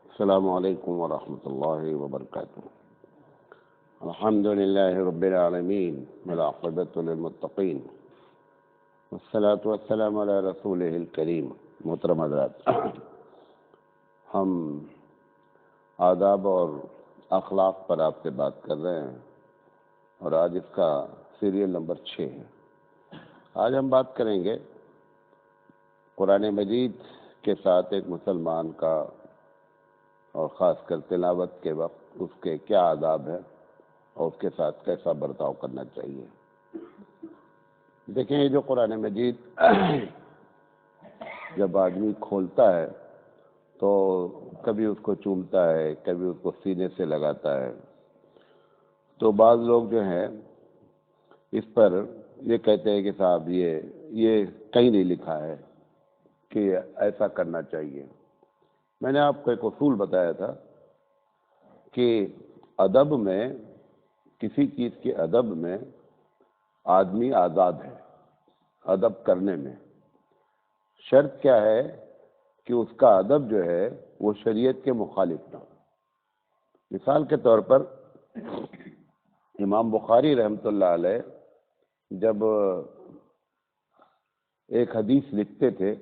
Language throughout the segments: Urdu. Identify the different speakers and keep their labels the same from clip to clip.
Speaker 1: السلام علیکم ورحمۃ اللہ وبرکاتہ۔ الحمد للہ رب العالمین والعاقبۃ للمتقین والصلاة والسلام علی رسولہ الکریم۔ محترم حضرات، ہم آداب اور اخلاق پر آپ سے بات کر رہے ہیں اور آج اس کا سیریل نمبر 6 ہے۔ آج ہم بات کریں گے قرآن مجید کے ساتھ ایک مسلمان کا اور خاص کر تلاوت کے وقت اس کے کیا آداب ہے اور اس کے ساتھ کیسا برتاؤ کرنا چاہیے۔ دیکھیں، یہ جو قرآن مجید جب آدمی کھولتا ہے تو کبھی اس کو چومتا ہے، کبھی اس کو سینے سے لگاتا ہے، تو بعض لوگ جو ہیں اس پر یہ کہتے ہیں کہ صاحب یہ کہیں نہیں لکھا ہے کہ ایسا کرنا چاہیے۔ میں نے آپ کو ایک اصول بتایا تھا کہ ادب میں، کسی چیز کے ادب میں آدمی آزاد ہے ادب کرنے میں۔ شرط کیا ہے کہ اس کا ادب جو ہے وہ شریعت کے مخالف نہ ہو۔ مثال کے طور پر امام بخاری رحمۃ اللہ علیہ جب ایک حدیث لکھتے تھے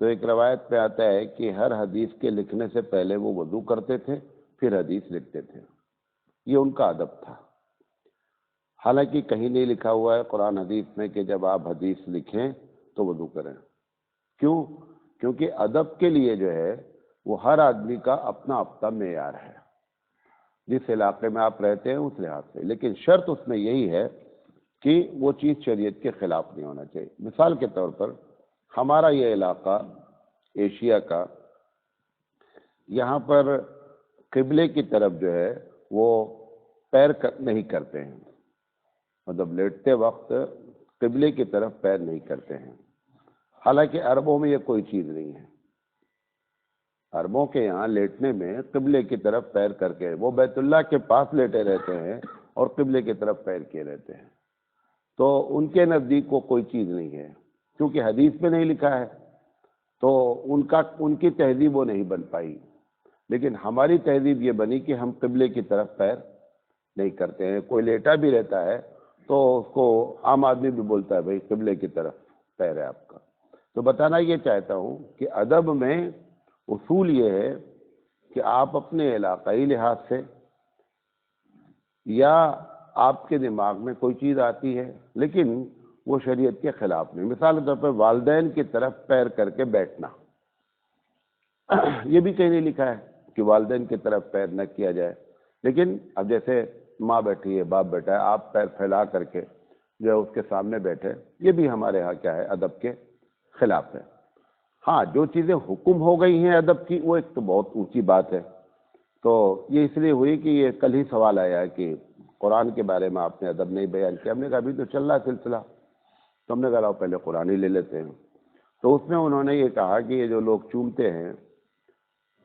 Speaker 1: تو ایک روایت پہ آتا ہے کہ ہر حدیث کے لکھنے سے پہلے وہ وضو کرتے تھے، پھر حدیث لکھتے تھے۔ یہ ان کا ادب تھا۔ حالانکہ کہیں نہیں لکھا ہوا ہے قرآن حدیث میں کہ جب آپ حدیث لکھیں تو وضو کریں۔ کیوں؟ کیونکہ ادب کے لیے جو ہے وہ ہر آدمی کا اپنا اپنا معیار ہے، جس علاقے میں آپ رہتے ہیں اس لحاظ سے، لیکن شرط اس میں یہی ہے کہ وہ چیز شریعت کے خلاف نہیں ہونا چاہیے۔ مثال کے طور پر ہمارا یہ علاقہ ایشیا کا، یہاں پر قبلے کی طرف جو ہے وہ پیر نہیں کرتے ہیں، مطلب لیٹتے وقت قبلے کی طرف پیر نہیں کرتے ہیں۔ حالانکہ عربوں میں یہ کوئی چیز نہیں ہے۔ عربوں کے یہاں لیٹنے میں قبلے کی طرف پیر کر کے، وہ بیت اللہ کے پاس لیٹے رہتے ہیں اور قبلے کی طرف پیر کیے رہتے ہیں، تو ان کے نزدیک وہ کوئی چیز نہیں ہے، کیونکہ حدیث میں نہیں لکھا ہے تو ان کی تہذیب وہ نہیں بن پائی۔ لیکن ہماری تہذیب یہ بنی کہ ہم قبلے کی طرف پیر نہیں کرتے ہیں۔ کوئی لیٹا بھی رہتا ہے تو اس کو عام آدمی بھی بولتا ہے بھائی قبلے کی طرف پیر ہے آپ کا۔ تو بتانا یہ چاہتا ہوں کہ ادب میں اصول یہ ہے کہ آپ اپنے علاقائی لحاظ سے یا آپ کے دماغ میں کوئی چیز آتی ہے لیکن وہ شریعت کے خلاف نہیں۔ مثال کے طور پر والدین کی طرف پیر کر کے بیٹھنا، یہ بھی کہیں نہیں لکھا ہے کہ والدین کی طرف پیر نہ کیا جائے، لیکن اب جیسے ماں بیٹھی ہے، باپ بیٹھا ہے، آپ پیر پھیلا کر کے جو ہے اس کے سامنے بیٹھے، یہ بھی ہمارے ہاں کیا ہے، ادب کے خلاف ہے۔ ہاں، جو چیزیں حکم ہو گئی ہیں ادب کی، وہ ایک تو بہت اونچی بات ہے۔ تو یہ اس لیے ہوئی کہ یہ کل ہی سوال آیا کہ قرآن کے بارے میں آپ نے ادب نہیں بیان کیا۔ ہم نے کہا ابھی تو چل رہا ہے سلسلہ، تو ہم نے کہا پہلے قرآن ہی لے لیتے ہیں۔ تو اس میں انہوں نے یہ کہا کہ یہ جو لوگ چومتے ہیں،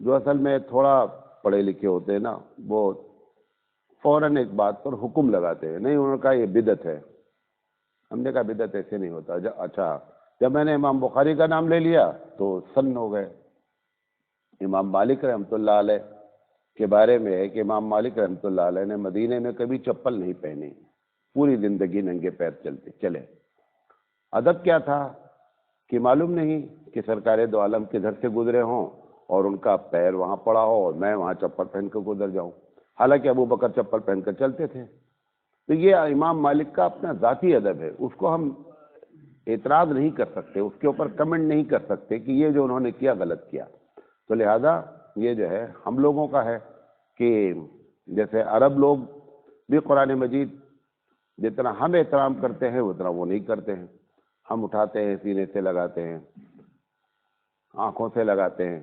Speaker 1: جو اصل میں تھوڑا پڑھے لکھے ہوتے ہیں نا، وہ فوراً ایک بات پر حکم لگاتے ہیں۔ نہیں، انہوں نے کہا یہ بدعت ہے۔ ہم نے کہا بدعت ایسے نہیں ہوتا۔ اچھا، جب میں نے امام بخاری کا نام لے لیا تو سن ہو گئے۔ امام مالک رحمۃ اللہ علیہ کے بارے میں ہے کہ امام مالک رحمۃ اللہ علیہ نے مدینے میں کبھی چپل نہیں پہنی، پوری زندگی ننگے پیر چلے۔ ادب کیا تھا کہ معلوم نہیں کہ سرکار دو عالم کدھر سے گزرے ہوں اور ان کا پیر وہاں پڑا ہو اور میں وہاں چپل پہن کر گزر جاؤں، حالانکہ ابو بکر چپل پہن کر چلتے تھے۔ تو یہ امام مالک کا اپنا ذاتی ادب ہے، اس کو ہم اعتراض نہیں کر سکتے، اس کے اوپر کمنٹ نہیں کر سکتے کہ یہ جو انہوں نے کیا غلط کیا۔ تو لہذا یہ جو ہے ہم لوگوں کا ہے کہ جیسے عرب لوگ بھی قرآن مجید جتنا ہم احترام کرتے ہیں اتنا وہ نہیں کرتے ہیں۔ ہم اٹھاتے ہیں، سینے سے لگاتے ہیں، آنکھوں سے لگاتے ہیں۔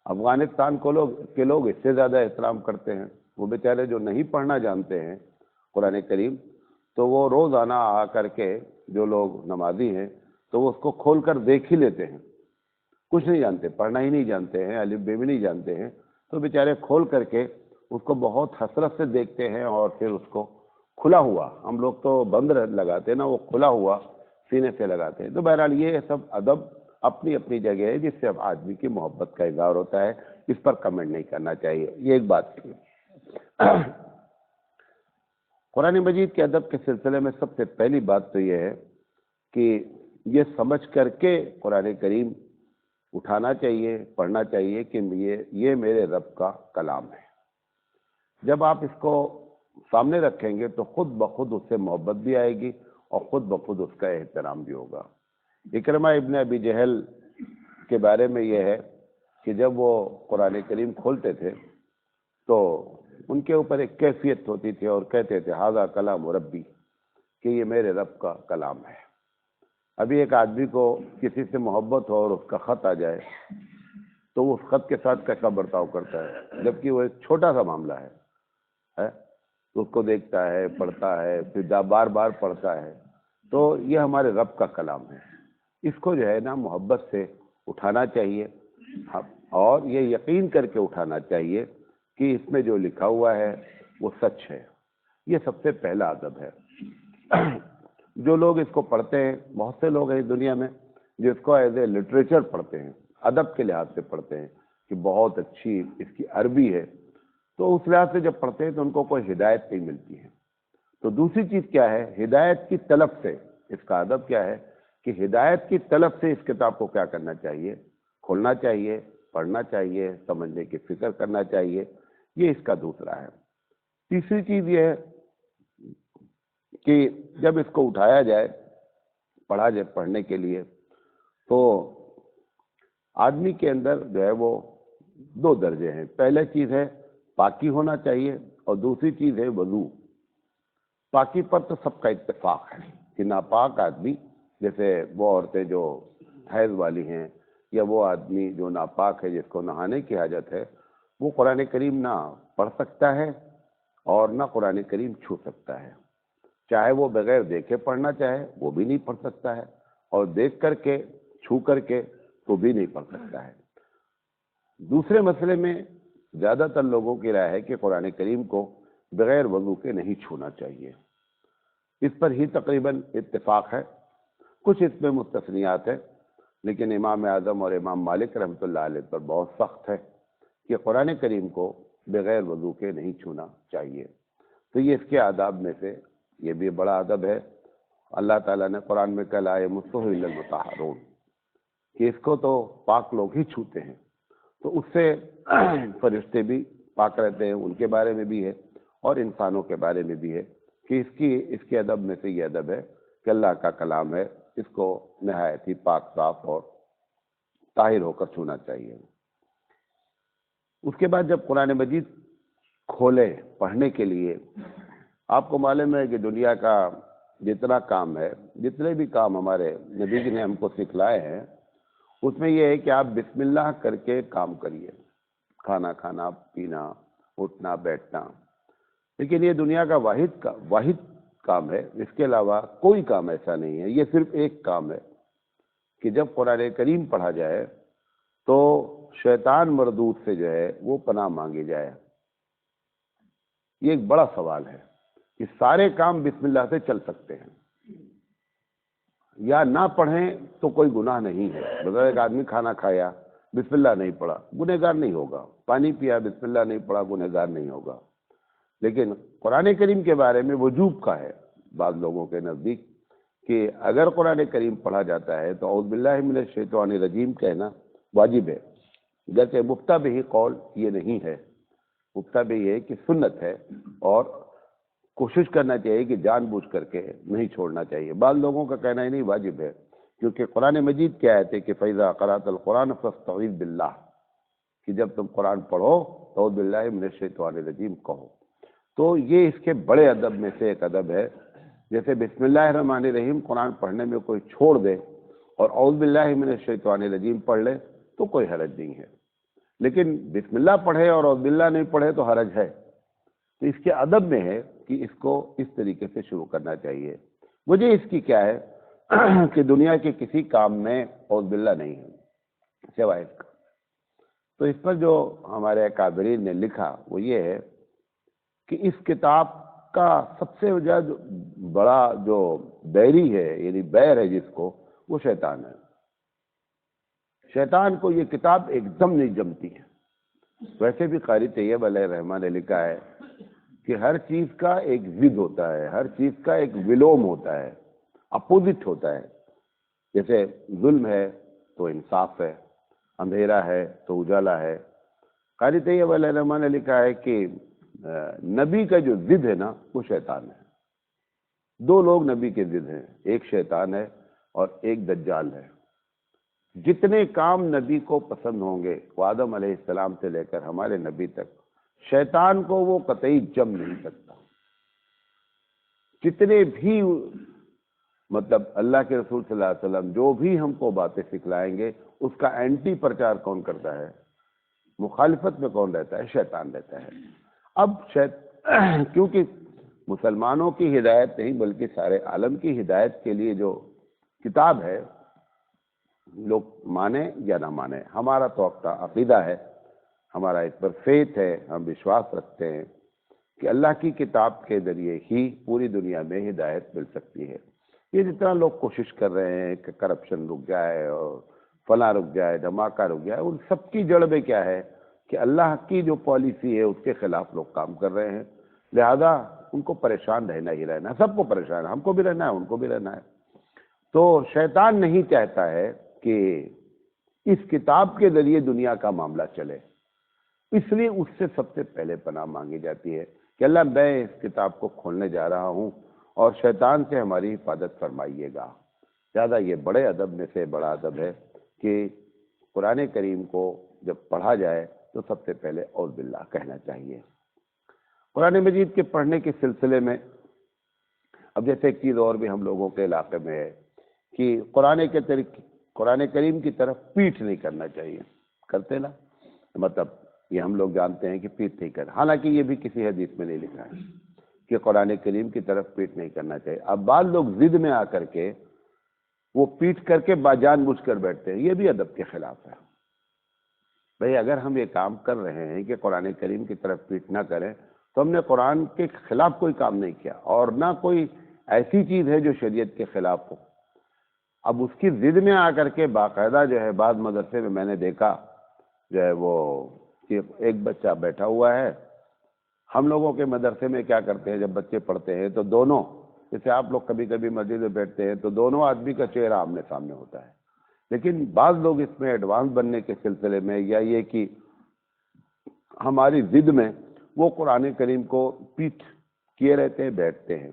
Speaker 1: افغانستان کے لوگ اس سے زیادہ احترام کرتے ہیں۔ وہ بیچارے جو نہیں پڑھنا جانتے ہیں قرآن کریم، تو وہ روزانہ آ کر کے، جو لوگ نمازی ہیں تو وہ اس کو کھول کر دیکھ ہی لیتے ہیں۔ کچھ نہیں جانتے، پڑھنا ہی نہیں جانتے ہیں، الف بے بھی نہیں جانتے ہیں، تو بیچارے کھول کر کے اس کو بہت حسرت سے دیکھتے ہیں اور پھر اس کو کھلا ہوا، ہم لوگ تو بند لگاتے ہیں نا، وہ کھلا ہوا سینے سے لگاتے ہیں۔ تو بہرحال یہ سب ادب اپنی اپنی جگہ ہے جس سے اب آدمی کی محبت کا اظہار ہوتا ہے، اس پر کمنٹ نہیں کرنا چاہیے. یہ ایک بات تھی. قرآن مجید کے ادب کے سلسلے میں سب سے پہلی بات تو یہ ہے کہ یہ سمجھ کر کے قرآن کریم اٹھانا چاہیے، پڑھنا چاہیے کہ یہ میرے رب کا کلام ہے. جب آپ اس کو سامنے رکھیں گے تو خود بخود اس سے محبت بھی آئے گی اور خود بخود اس کا احترام بھی ہوگا. اکرمہ ابن ابی جہل کے بارے میں یہ ہے کہ جب وہ قرآن کریم کھولتے تھے تو ان کے اوپر ایک کیفیت ہوتی تھی اور کہتے تھے ھذا کلام ربی، کہ یہ میرے رب کا کلام ہے. ابھی ایک آدمی کو کسی سے محبت ہو اور اس کا خط آ جائے تو وہ اس خط کے ساتھ کیسا برتاؤ کرتا ہے، جبکہ وہ ایک چھوٹا سا معاملہ ہے. تو اس کو دیکھتا ہے، پڑھتا ہے، پھر بار بار پڑھتا ہے. تو یہ ہمارے رب کا کلام ہے، اس کو جو ہے نا محبت سے اٹھانا چاہیے اور یہ یقین کر کے اٹھانا چاہیے کہ اس میں جو لکھا ہوا ہے وہ سچ ہے. یہ سب سے پہلا ادب ہے. جو لوگ اس کو پڑھتے ہیں، بہت سے لوگ ہیں دنیا میں جو اس کو ایز اے لٹریچر پڑھتے ہیں، ادب کے لحاظ سے پڑھتے ہیں کہ بہت اچھی اس کی عربی ہے، تو اس لحاظ سے جب پڑھتے ہیں تو ان کو کوئی ہدایت نہیں ملتی ہے. تو دوسری چیز کیا ہے، ہدایت کی طلب سے اس کا ادب کیا ہے کہ ہدایت کی طلب سے اس کتاب کو کیا کرنا چاہیے، کھولنا چاہیے، پڑھنا چاہیے، سمجھنے کی فکر کرنا چاہیے. یہ اس کا دوسرا ہے. تیسری چیز یہ ہے کہ جب اس کو اٹھایا جائے، پڑھا جائے پڑھنے کے لیے، تو آدمی کے اندر جو ہے وہ دو درجے ہیں. پہلے چیز ہے پاکی ہونا چاہیے اور دوسری چیز ہے وضو. پاکی پر تو سب کا اتفاق ہے کہ ناپاک آدمی، جیسے وہ عورتیں جو حیض والی ہیں یا وہ آدمی جو ناپاک ہے جس کو نہانے کی حاجت ہے، وہ قرآن کریم نہ پڑھ سکتا ہے اور نہ قرآن کریم چھو سکتا ہے. چاہے وہ بغیر دیکھے پڑھنا چاہے وہ بھی نہیں پڑھ سکتا ہے، اور دیکھ کر کے چھو کر کے تو بھی نہیں پڑھ سکتا ہے. دوسرے مسئلے میں زیادہ تر لوگوں کی رائے ہے کہ قرآن کریم کو بغیر وضو کے نہیں چھونا چاہیے. اس پر ہی تقریباً اتفاق ہے. کچھ اس میں مستثنیات ہیں، لیکن امام اعظم اور امام مالک رحمۃ اللہ علیہ پر بہت سخت ہے کہ قرآن کریم کو بغیر وضو کے نہیں چھونا چاہیے. تو یہ اس کے آداب میں سے یہ بھی بڑا ادب ہے. اللہ تعالیٰ نے قرآن میں کہا لا یمسہ الا المطہرون، کہ اس کو تو پاک لوگ ہی چھوتے ہیں. تو اس سے فرشتے بھی پاک رہتے ہیں، ان کے بارے میں بھی ہے اور انسانوں کے بارے میں بھی ہے کہ اس کے ادب میں سے یہ ادب ہے کہ اللہ کا کلام ہے، اس کو نہایت ہی پاک صاف اور طاہر ہو کر چھونا چاہیے. اس کے بعد جب قرآن مجید کھولے پڑھنے کے لیے، آپ کو معلوم ہے کہ دنیا کا جتنا کام ہے، جتنے بھی کام ہمارے نبی جی نے ہم کو سکھلائے ہیں، اس میں یہ ہے کہ آپ بسم اللہ کر کے کام کریے. کھانا کھانا، پینا، اٹھنا بیٹھنا. لیکن یہ دنیا کا واحد کام ہے، اس کے علاوہ کوئی کام ایسا نہیں ہے. یہ صرف ایک کام ہے کہ جب قرآن کریم پڑھا جائے تو شیطان مردود سے جو ہے وہ پناہ مانگی جائے. یہ ایک بڑا سوال ہے کہ سارے کام بسم اللہ سے چل سکتے ہیں یا نہ پڑھیں تو کوئی گناہ نہیں ہے. مثلا ایک آدمی کھانا کھایا، بسم اللہ نہیں پڑھا، گنہگار نہیں ہوگا. پانی پیا، بسم اللہ نہیں پڑھا، گنہگار نہیں ہوگا. لیکن قرآن کریم کے بارے میں وجوب کا ہے بعض لوگوں کے نزدیک کہ اگر قرآن کریم پڑھا جاتا ہے تو اعوذ باللہ من الشیطان الرجیم کہنا واجب ہے. جیسے مفتہ بہ قول یہ نہیں ہے، مفتہ بہ یہ کہ سنت ہے اور کوشش کرنا چاہیے کہ جان بوجھ کر کے نہیں چھوڑنا چاہیے. بعض لوگوں کا کہنا ہے نہیں واجب ہے، کیونکہ قرآن مجید کیا ہے کہ فَإِذَا قَرَأْتَ الْقُرْآنَ فَاسْتَعِذْ بِاللَّهِ، کہ جب تم قرآن پڑھو تو اعوذ باللہ من الشیطان الرجیم کہو. تو یہ اس کے بڑے ادب میں سے ایک ادب ہے. جیسے بسم اللہ الرحمن الرحیم قرآن پڑھنے میں کوئی چھوڑ دے اور اعوذ باللہ من الشیطان الرجیم پڑھ لے تو کوئی حرج نہیں ہے، لیکن بسم اللہ پڑھے اور اعوذ باللہ نہیں پڑھے تو حرج ہے. تو اس کے ادب میں ہے کہ اس کو اس طریقے سے شروع کرنا چاہیے. وجہ اس کی کیا ہے کہ دنیا کے کسی کام میں اعوذ باللہ نہیں ہے سوائے اس کا. تو اس پر جو ہمارے اکابرین نے لکھا وہ یہ ہے کہ اس کتاب کا سب سے بڑا جو بیری ہے، یعنی بیر ہے جس کو، وہ شیطان ہے. شیطان کو یہ کتاب ایک دم نہیں جمتی ہے۔ ویسے بھی قاری طیب علیہ الرحمٰن نے لکھا ہے کہ ہر چیز کا ایک ضد ہوتا ہے، ہر چیز کا ایک ولوم ہوتا ہے، اپوزٹ ہوتا ہے۔ جیسے ظلم ہے تو انصاف ہے، اندھیرا ہے تو اجالا ہے۔ قاری طیب علیہ الرحمٰن نے لکھا ہے کہ نبی کا جو ضد ہے نا وہ شیطان ہے۔ دو لوگ نبی کے ضد ہیں، ایک شیطان ہے اور ایک دجال ہے۔ جتنے کام نبی کو پسند ہوں گے وہ آدم علیہ السلام سے لے کر ہمارے نبی تک، شیطان کو وہ قطعی جم نہیں سکتا۔ جتنے بھی مطلب اللہ کے رسول صلی اللہ علیہ وسلم جو بھی ہم کو باتیں سکھلائیں گے، اس کا اینٹی پرچار کون کرتا ہے؟ مخالفت میں کون رہتا ہے؟ شیطان رہتا ہے۔ اب کیونکہ مسلمانوں کی ہدایت نہیں بلکہ سارے عالم کی ہدایت کے لیے جو کتاب ہے، لوگ مانیں یا نہ مانیں، ہمارا توقع عقیدہ ہے، ہمارا اس پر فیتھ ہے، ہم وشواس رکھتے ہیں کہ اللہ کی کتاب کے ذریعے ہی پوری دنیا میں ہدایت مل سکتی ہے۔ یہ جتنا لوگ کوشش کر رہے ہیں کہ کرپشن رک جائے اور فلاں رک جائے، دھماکہ رک جائے، ان سب کی جڑ میں کیا ہے کہ اللہ کی جو پالیسی ہے اس کے خلاف لوگ کام کر رہے ہیں، لہذا ان کو پریشان رہنا ہی رہنا ہے، سب کو پریشان ہے، ہم کو بھی رہنا ہے، ان کو بھی رہنا ہے۔ تو شیطان نہیں چاہتا ہے کہ اس کتاب کے ذریعے دنیا کا معاملہ چلے، اس لیے اس سے سب سے پہلے پناہ مانگی جاتی ہے کہ اللہ میں اس کتاب کو کھولنے جا رہا ہوں اور شیطان سے ہماری حفاظت فرمائیے گا۔ زیادہ یہ بڑے ادب میں سے بڑا ادب ہے کہ قرآن کریم کو جب پڑھا جائے تو سب سے پہلے اعوذ باللہ کہنا چاہیے۔ قرآن مجید کے پڑھنے کے سلسلے میں اب جیسے ایک چیز اور بھی ہم لوگوں کے علاقے میں ہے کہ قرآن کریم کی طرف پیٹھ نہیں کرنا چاہیے، کرتے نا، مطلب یہ ہم لوگ جانتے ہیں کہ پیٹھ نہیں کرنا، حالانکہ یہ بھی کسی حدیث میں نہیں لکھا ہے کہ قرآن کریم کی طرف پیٹھ نہیں کرنا چاہیے۔ اب بعض لوگ ضد میں آ کر کے وہ پیٹھ کر کے جان بوجھ کر بیٹھتے ہیں، یہ بھی ادب کے خلاف ہے۔ بھئی اگر ہم یہ کام کر رہے ہیں کہ قرآن کریم کی طرف پیٹھ نہ کریں تو ہم نے قرآن کے خلاف کوئی کام نہیں کیا، اور نہ کوئی ایسی چیز ہے جو شریعت کے خلاف ہو۔ اب اس کی ضد میں آ کر کے باقاعدہ جو ہے بعض مدرسے میں نے دیکھا جو ہے وہ کہ ایک بچہ بیٹھا ہوا ہے، ہم لوگوں کے مدرسے میں کیا کرتے ہیں جب بچے پڑھتے ہیں تو دونوں، جیسے آپ لوگ کبھی کبھی مسجد میں بیٹھتے ہیں تو دونوں آدمی کا چہرہ آمنے سامنے ہوتا ہے، لیکن بعض لوگ اس میں ایڈوانس بننے کے سلسلے میں یا یہ کہ ہماری ضد میں وہ قرآن کریم کو پیٹھ کیے رہتے ہیں، بیٹھتے ہیں۔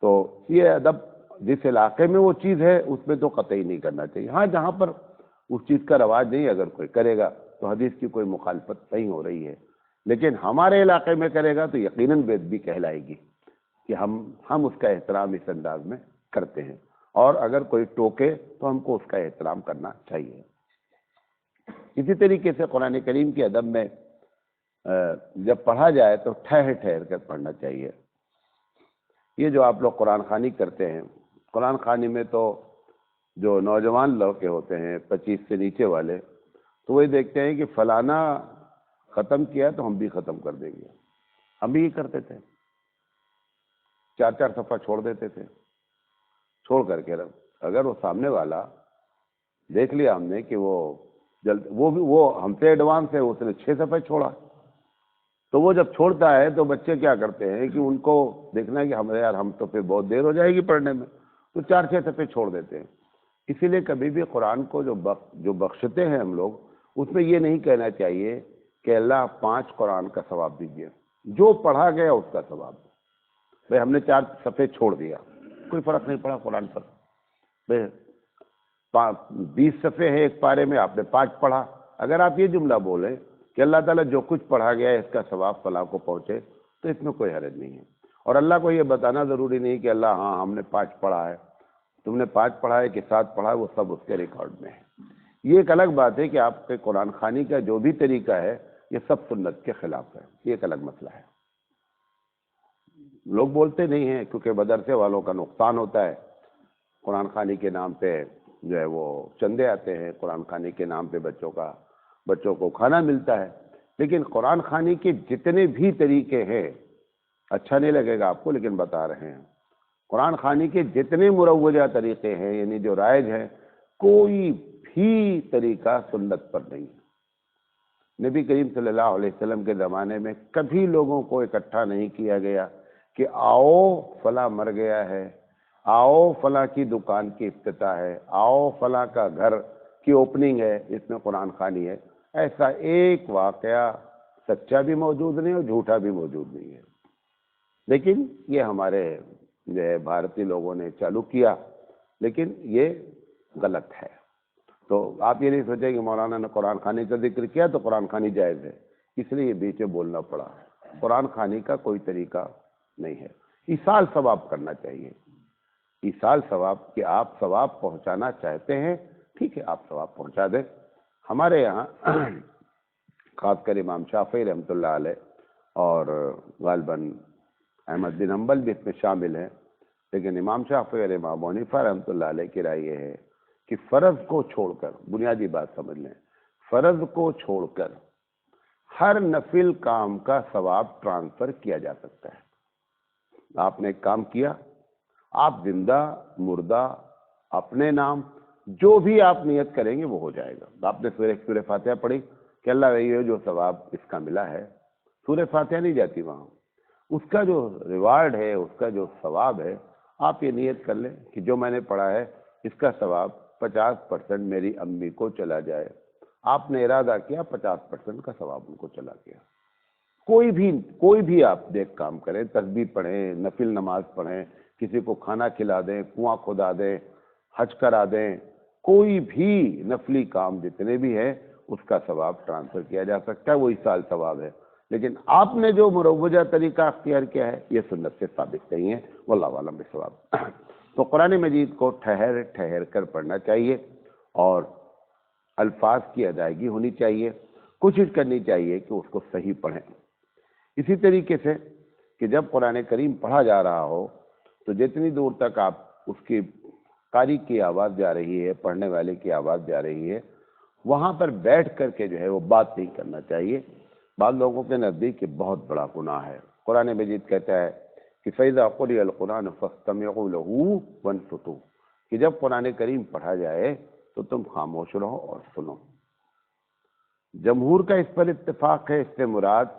Speaker 1: تو یہ ادب جس علاقے میں وہ چیز ہے اس میں تو قطعی نہیں کرنا چاہیے۔ ہاں جہاں پر اس چیز کا رواج نہیں، اگر کوئی کرے گا تو حدیث کی کوئی مخالفت نہیں ہو رہی ہے، لیکن ہمارے علاقے میں کرے گا تو یقیناً بے ادبی کہلائے گی کہ ہم اس کا احترام اس انداز میں کرتے ہیں، اور اگر کوئی ٹوکے تو ہم کو اس کا احترام کرنا چاہیے۔ اسی طریقے سے قرآن کریم کے ادب میں جب پڑھا جائے تو ٹھہر ٹھہر کر پڑھنا چاہیے۔ یہ جو آپ لوگ قرآن خوانی کرتے ہیں، قرآن خوانی میں تو جو نوجوان لڑکے ہوتے ہیں 25 سے نیچے والے، تو وہی دیکھتے ہیں کہ فلانا ختم کیا تو ہم بھی ختم کر دیں گے۔ ہم بھی یہ کرتے تھے، 4 صفحہ چھوڑ دیتے تھے، چھوڑ کر کے اگر وہ سامنے والا دیکھ لیا ہم نے کہ وہ ہم سے ایڈوانس ہے، اس نے 6 صفحے چھوڑا، تو وہ جب چھوڑتا ہے تو بچے کیا کرتے ہیں کہ ان کو دیکھنا ہے کہ ہم تو پھر بہت دیر ہو جائے گی پڑھنے میں، تو 4-6 صفحے چھوڑ دیتے ہیں۔ اسی لیے کبھی بھی قرآن کو جو بخشتے ہیں ہم لوگ، اس میں یہ نہیں کہنا چاہیے کہ اللہ 5 قرآن کا ثواب دیجیے، جو پڑھا گیا اس کا ثواب۔ بھئی ہم نے 4 صفحے چھوڑ دیا، کوئی فرق نہیں پڑا قرآن پر۔ بھئی 20 صفحے ہیں ایک پارے میں، آپ نے 5 پڑھا، اگر آپ یہ جملہ بولیں کہ اللہ تعالیٰ جو کچھ پڑھا گیا ہے اس کا ثواب فلاں کو پہنچے، تو اس میں کوئی حرج نہیں ہے۔ اور اللہ کو یہ بتانا ضروری نہیں کہ اللہ ہاں ہم نے 5 پڑھا ہے، تم نے 5 پڑھا ہے کہ 7 پڑھا ہے، وہ سب اس کے ریکارڈ میں ہے۔ یہ ایک الگ بات ہے کہ آپ کے قرآن خوانی کا جو بھی طریقہ ہے یہ سب سنت کے خلاف ہے، یہ ایک الگ مسئلہ ہے۔ لوگ بولتے نہیں ہیں کیونکہ مدرسے والوں کا نقصان ہوتا ہے، قرآن خوانی کے نام پہ جو ہے وہ چندے آتے ہیں، قرآن خوانی کے نام پہ بچوں کو کھانا ملتا ہے، لیکن قرآن خوانی کے جتنے بھی طریقے ہیں، اچھا نہیں لگے گا آپ کو لیکن بتا رہے ہیں، قرآن خوانی کے جتنے مروجہ طریقے ہیں یعنی جو رائج ہیں، کوئی بھی طریقہ سنت پر نہیں ہے۔ نبی کریم صلی اللہ علیہ وسلم کے زمانے میں کبھی لوگوں کو اکٹھا نہیں کیا گیا کہ آؤ فلاں مر گیا ہے، آؤ فلاں کی دکان کی افتتاح ہے، آؤ فلاں کا گھر کی اوپننگ ہے، اس میں قرآن خوانی ہے۔ ایسا ایک واقعہ سچا بھی موجود نہیں اور جھوٹا بھی موجود نہیں ہے، لیکن یہ ہمارے جو ہے بھارتی لوگوں نے چالو کیا، لیکن یہ غلط ہے۔ تو آپ یہ نہیں سوچیں کہ مولانا نے قرآن خوانی کا ذکر کیا تو قرآن خوانی جائز ہے، اس لیے یہ بیچ میں بولنا پڑا۔ قرآن خوانی کا کوئی طریقہ نہیں ہے۔ ایصال ثواب کرنا چاہیے، ایصال ثواب کہ آپ ثواب پہنچانا چاہتے ہیں، ٹھیک ہے آپ ثواب پہنچا دیں۔ ہمارے یہاں خاص کر امام شافعی رحمۃ اللہ علیہ اور غالباً احمد بن حنبل بھی اس میں شامل ہیں، لیکن امام شافعی اور امام ابو حنیفہ رحمۃ اللہ علیہ کی رائے یہ ہے کہ فرض کو چھوڑ کر، بنیادی بات سمجھ لیں، فرض کو چھوڑ کر ہر نفل کام کا ثواب ٹرانسفر کیا جا سکتا ہے۔ آپ نے ایک کام کیا، آپ زندہ مردہ اپنے نام جو بھی آپ نیت کریں گے وہ ہو جائے گا۔ آپ نے سورہ فاتحہ پڑھی کہ اللہ یہ جو ثواب اس کا ملا ہے، سورہ فاتحہ نہیں جاتی وہاں، اس کا جو ریوارڈ ہے، اس کا جو ثواب ہے، آپ یہ نیت کر لیں کہ جو میں نے پڑھا ہے اس کا ثواب 50% میری امی کو چلا جائے۔ آپ نے ارادہ کیا 50% کا ثواب ان کو چلا گیا۔ کوئی بھی آپ دیکھ کام کریں، تسبیح پڑھیں، نفل نماز پڑھیں، کسی کو کھانا کھلا دیں، کنواں کھدا دیں، حج کرا دیں، کوئی بھی نفلی کام جتنے بھی ہیں اس کا ثواب ٹرانسفر کیا جا سکتا ہے، وہ ایصال ثواب ہے۔ لیکن آپ نے جو مروجہ طریقہ اختیار کیا ہے یہ سنت سے ثابت نہیں ہے، واللہ اعلم بالصواب۔ تو قرآن مجید کو ٹھہر ٹھہر کر پڑھنا چاہیے اور الفاظ کی ادائیگی ہونی چاہیے، کوشش کرنی چاہیے کہ اس کو صحیح پڑھیں۔ اسی طریقے سے کہ جب قرآن کریم پڑھا جا رہا ہو تو جتنی دور تک آپ اس کی قاری کی آواز جا رہی ہے، پڑھنے والے کی آواز جا رہی ہے، وہاں پر بیٹھ کر کے جو ہے وہ بات نہیں کرنا چاہیے۔ بعض لوگوں کے نزدیک یہ بہت بڑا گناہ ہے۔ قرآن مجید کہتا ہے کہ فَإِذَا قُرِئَ الْقُرْآنُ فَاسْتَمِعُوا لَهُ وَانصِتُوا، کہ جب قرآن کریم پڑھا جائے تو تم خاموش رہو اور سنو۔ جمہور کا اس پر اتفاق ہے، اس سے مراد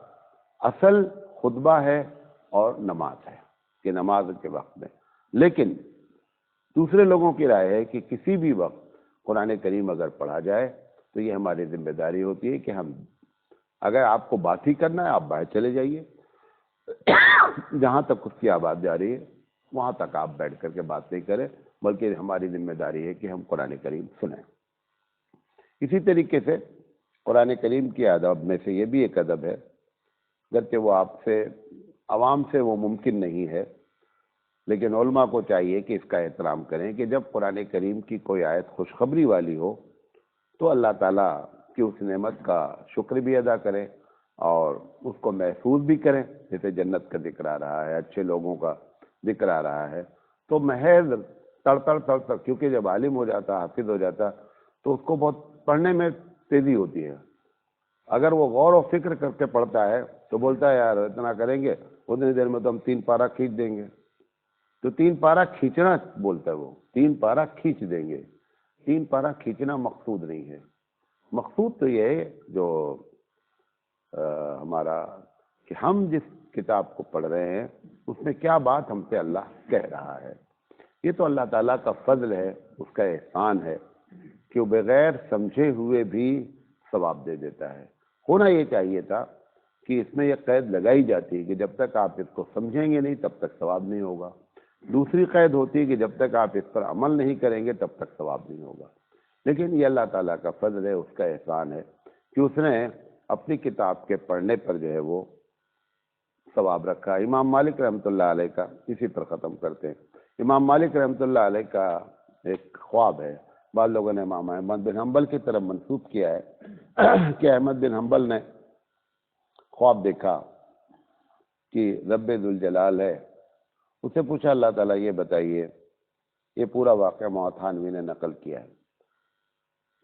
Speaker 1: اصل خطبہ ہے اور نماز ہے کہ نماز کے وقت میں، لیکن دوسرے لوگوں کی رائے ہے کہ کسی بھی وقت قرآن کریم اگر پڑھا جائے تو یہ ہماری ذمہ داری ہوتی ہے کہ ہم، اگر آپ کو بات ہی کرنا ہے آپ باہر چلے جائیے، جہاں تک اس کی آواز جا رہی ہے وہاں تک آپ بیٹھ کر کے بات نہیں کریں، بلکہ ہماری ذمہ داری ہے کہ ہم قرآن کریم سنیں۔ اسی طریقے سے قرآن کریم کی ادب میں سے یہ بھی ایک ادب ہے، گرچہ وہ آپ سے عوام سے وہ ممکن نہیں ہے، لیکن علماء کو چاہیے کہ اس کا احترام کریں کہ جب قرآن کریم کی کوئی آیت خوشخبری والی ہو تو اللہ تعالیٰ کی اس نعمت کا شکر بھی ادا کریں اور اس کو محفوظ بھی کریں۔ جیسے جنت کا ذکر آ رہا ہے، اچھے لوگوں کا ذکر آ رہا ہے، تو محض تڑ کیونکہ جب عالم ہو جاتا، حافظ ہو جاتا تو اس کو بہت پڑھنے میں تیزی ہوتی ہے۔ اگر وہ غور و فکر کر کے پڑھتا ہے تو بولتا ہے یار اتنا کریں گے اتنی دیر میں تو ہم 3 پارہ کھینچ دیں گے۔ تو 3 پارہ کھینچنا بولتا ہے وہ، 3 پارہ کھینچ دیں گے۔ 3 پارہ کھینچنا مقصود نہیں ہے، مقصود تو یہ ہے جو ہمارا کہ ہم جس کتاب کو پڑھ رہے ہیں اس میں کیا بات ہم سے اللہ کہہ رہا ہے۔ یہ تو اللہ تعالیٰ کا فضل ہے، اس کا احسان ہے کہ وہ بغیر سمجھے ہوئے بھی ثواب دے دیتا ہے۔ ہونا یہ چاہیے تھا کہ اس میں یہ قید لگائی جاتی ہے کہ جب تک آپ اس کو سمجھیں گے نہیں تب تک ثواب نہیں ہوگا، دوسری قید ہوتی ہے کہ جب تک آپ اس پر عمل نہیں کریں گے تب تک ثواب نہیں ہوگا۔ لیکن یہ اللہ تعالیٰ کا فضل ہے، اس کا احسان ہے کہ اس نے اپنی کتاب کے پڑھنے پر جو ہے وہ ثواب رکھا۔ امام مالک رحمۃ اللہ علیہ کا، اسی پر ختم کرتے ہیں، امام مالک رحمۃ اللہ علیہ کا ایک خواب ہے، بعض لوگوں نے امام احمد بن حنبل کی طرف منسوب کیا ہے کہ احمد بن حنبل نے خواب دیکھا کہ رب ذوالجلال ہے۔ اسے پوچھا اللہ تعالیٰ یہ بتائیے، یہ پورا واقعہ موتھانوی نے نقل کیا ہے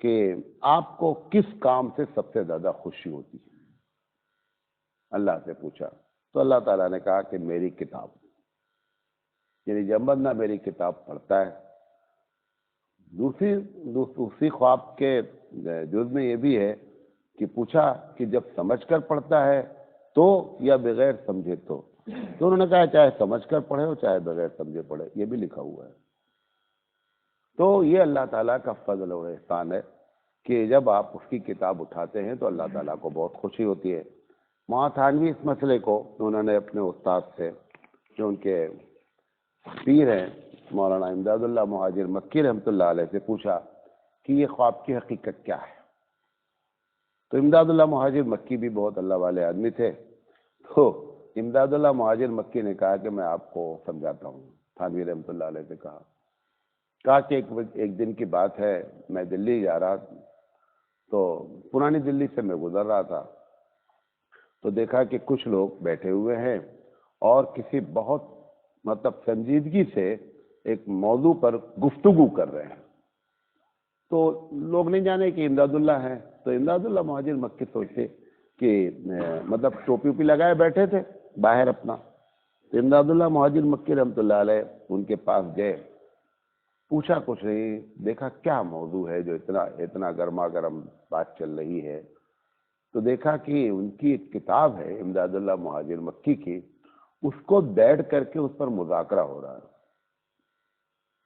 Speaker 1: کہ آپ کو کس کام سے سب سے زیادہ خوشی ہوتی ہے؟ اللہ سے پوچھا تو اللہ تعالیٰ نے کہا کہ میری کتاب، یعنی جب بندہ میری کتاب پڑھتا ہے دوسری خواب کے جز میں یہ بھی ہے کہ پوچھا کہ جب سمجھ کر پڑھتا ہے تو یا بغیر سمجھے تو انہوں نے کہا چاہے سمجھ کر پڑھے ہو چاہے بغیر سمجھے پڑھے، یہ بھی لکھا ہوا ہے۔ تو یہ اللہ تعالیٰ کا فضل اور احسان ہے کہ جب آپ اس کی کتاب اٹھاتے ہیں تو اللہ تعالیٰ کو بہت خوشی ہوتی ہے۔ تھانوی اس مسئلے کو انہوں نے اپنے استاد سے، جو ان کے پیر ہیں مولانا امداد اللہ مہاجر مکی رحمۃ اللہ علیہ سے، پوچھا کہ یہ خواب کی حقیقت کیا ہے۔ تو امداد اللہ مہاجر مکی بھی بہت اللہ والے آدمی تھے، تو امداد اللہ مہاجر مکی نے کہا کہ میں آپ کو سمجھاتا ہوں۔ تھانوی رحمۃ اللہ علیہ سے کہا کہ ایک دن کی بات ہے، میں دلی جا رہا، تو پرانی دلی سے میں گزر رہا تھا، تو دیکھا کہ کچھ لوگ بیٹھے ہوئے ہیں اور کسی بہت سنجیدگی سے ایک موضوع پر گفتگو کر رہے ہیں۔ تو لوگ نہیں جانے کہ امداد اللہ ہے، تو امداد اللہ مہاجر مکی سوچتے کہ ٹوپی وپی لگائے بیٹھے تھے باہر اپنا، تو امداد اللہ مہاجر مکی رحمۃ اللہ علیہ ان کے پاس گئے، پوچھا کچھ نہیں، دیکھا کیا موضوع ہے جو اتنا گرما گرم بات چل رہی ہے، تو دیکھا کہ ان کی ایک کتاب ہے امداد اللہ مہاجر مکی کی، اس کو بیٹھ کر کے اس پر مذاکرہ ہو رہا ہے۔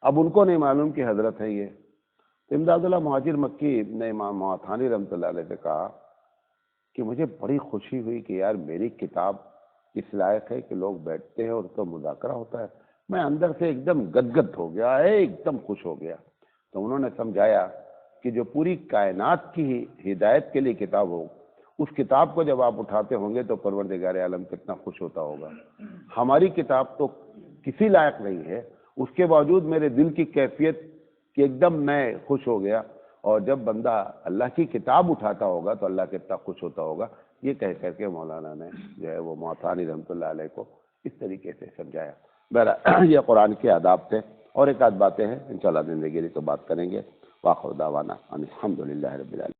Speaker 1: اب ان کو نہیں معلوم کہ حضرت ہے یہ، تو امداد اللہ مہاجر مکی نے امام تھانوی رحمۃ اللہ علیہ سے کہا کہ مجھے بڑی خوشی ہوئی کہ یار میری کتاب اس لائق ہے کہ لوگ بیٹھتے ہیں اور اس کا مذاکرہ ہوتا ہے، میں اندر سے ایک دم گدگد ہو گیا ہے، ایک دم خوش ہو گیا۔ تو انہوں نے سمجھایا کہ جو پوری کائنات کی ہدایت کے لیے کتاب ہو، اس کتاب کو جب آپ اٹھاتے ہوں گے تو پروردگار عالم کتنا خوش ہوتا ہوگا۔ ہماری کتاب تو کسی لائق نہیں ہے، اس کے باوجود میرے دل کی کیفیت کہ ایک دم میں خوش ہو گیا، اور جب بندہ اللہ کی کتاب اٹھاتا ہوگا تو اللہ کتنا خوش ہوتا ہوگا۔ یہ کہہ کر کے مولانا نے جو ہے وہ تھانوی رحمۃ اللہ علیہ کو اس طریقے سے سمجھایا۔ بہرحال یہ قرآن کے آداب تھے، اور ایک آدھ باتیں ہیں انشاءاللہ زندگی تو بات کریں گے۔ وآخر دعوانا ان الحمد للہ رب العالمین۔